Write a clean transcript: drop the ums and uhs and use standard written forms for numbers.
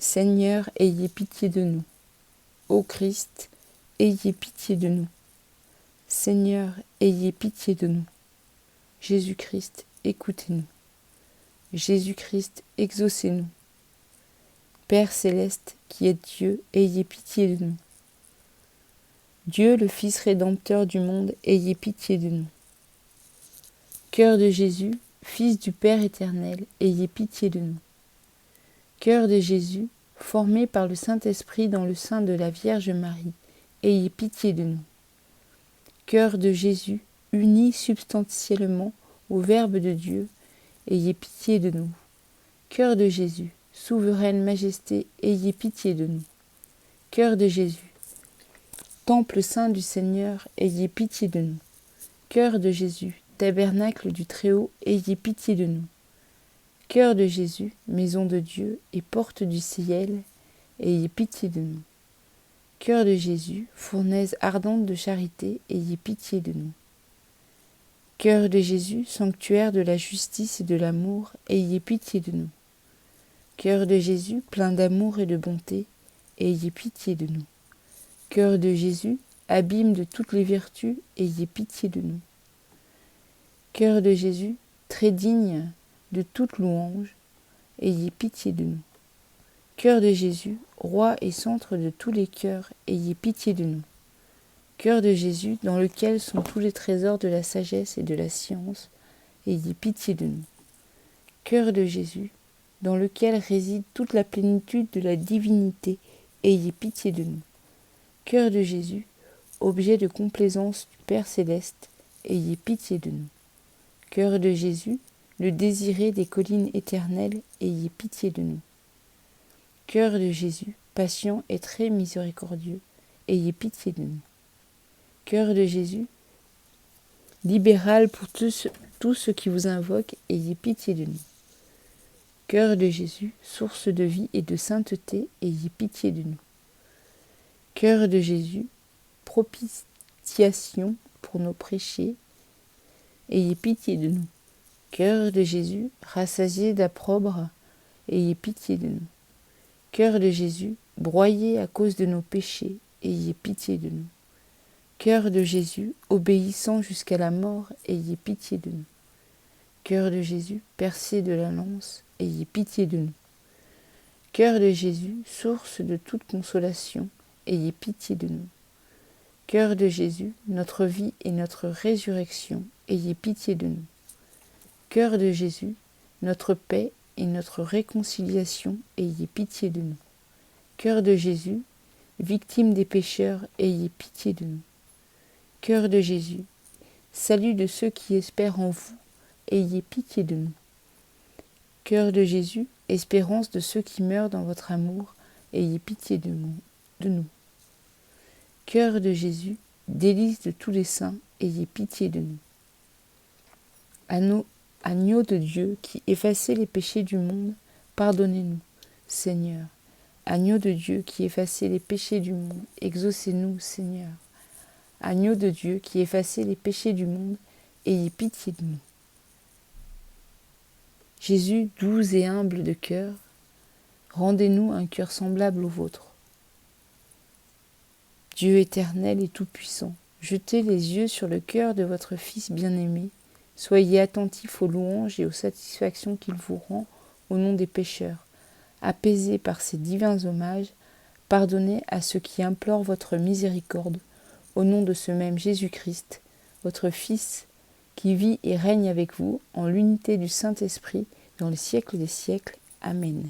Seigneur, ayez pitié de nous. Ô Christ, ayez pitié de nous. Seigneur, ayez pitié de nous. Jésus-Christ, écoutez-nous. Jésus-Christ, exaucez-nous. Père céleste, qui êtes Dieu, ayez pitié de nous. Dieu, le Fils rédempteur du monde, ayez pitié de nous. Cœur de Jésus, Fils du Père éternel, ayez pitié de nous. Cœur de Jésus, formé par le Saint-Esprit dans le sein de la Vierge Marie, ayez pitié de nous. Cœur de Jésus, uni substantiellement au Verbe de Dieu, ayez pitié de nous. Cœur de Jésus, souveraine majesté, ayez pitié de nous. Cœur de Jésus, temple saint du Seigneur, ayez pitié de nous. Cœur de Jésus, tabernacle du Très-Haut, ayez pitié de nous. Cœur de Jésus, maison de Dieu et porte du ciel, ayez pitié de nous. Cœur de Jésus, fournaise ardente de charité, ayez pitié de nous. Cœur de Jésus, sanctuaire de la justice et de l'amour, ayez pitié de nous. Cœur de Jésus, plein d'amour et de bonté, ayez pitié de nous. Cœur de Jésus, abîme de toutes les vertus, ayez pitié de nous. Cœur de Jésus, très digne de toute louange, ayez pitié de nous. Cœur de Jésus, roi et centre de tous les cœurs, ayez pitié de nous. Cœur de Jésus, dans lequel sont tous les trésors de la sagesse et de la science, ayez pitié de nous. Cœur de Jésus, dans lequel réside toute la plénitude de la divinité, ayez pitié de nous. Cœur de Jésus, objet de complaisance du Père céleste, ayez pitié de nous. Cœur de Jésus, le désiré des collines éternelles, ayez pitié de nous. Cœur de Jésus, patient et très miséricordieux, ayez pitié de nous. Cœur de Jésus, libéral pour tous ceux qui vous invoquent, ayez pitié de nous. Cœur de Jésus, source de vie et de sainteté, ayez pitié de nous. Cœur de Jésus, propitiation pour nos péchés, ayez pitié de nous. Cœur de Jésus, rassasié d'opprobre, ayez pitié de nous. Cœur de Jésus, broyé à cause de nos péchés, ayez pitié de nous. Cœur de Jésus, obéissant jusqu'à la mort, ayez pitié de nous. Cœur de Jésus, percé de la lance, ayez pitié de nous. Cœur de Jésus, source de toute consolation, ayez pitié de nous. Cœur de Jésus, notre vie et notre résurrection, ayez pitié de nous. Cœur de Jésus, notre paix et notre réconciliation, ayez pitié de nous. Cœur de Jésus, victime des pécheurs, ayez pitié de nous. Cœur de Jésus, salut de ceux qui espèrent en vous, ayez pitié de nous. Cœur de Jésus, espérance de ceux qui meurent dans votre amour, ayez pitié de nous. Cœur de Jésus, délice de tous les saints, ayez pitié de nous. Agneau de Dieu qui effacez les péchés du monde, pardonnez-nous, Seigneur. Agneau de Dieu qui effacez les péchés du monde, exaucez-nous, Seigneur. Agneau de Dieu qui effacez les péchés du monde, ayez pitié de nous. Jésus, doux et humble de cœur, rendez-nous un cœur semblable au vôtre. Dieu éternel et tout-puissant, jetez les yeux sur le cœur de votre Fils bien-aimé, soyez attentifs aux louanges et aux satisfactions qu'il vous rend au nom des pécheurs. Apaisés par ces divins hommages, pardonnez à ceux qui implorent votre miséricorde, au nom de ce même Jésus-Christ, votre Fils, qui vit et règne avec vous en l'unité du Saint-Esprit dans les siècles des siècles. Amen.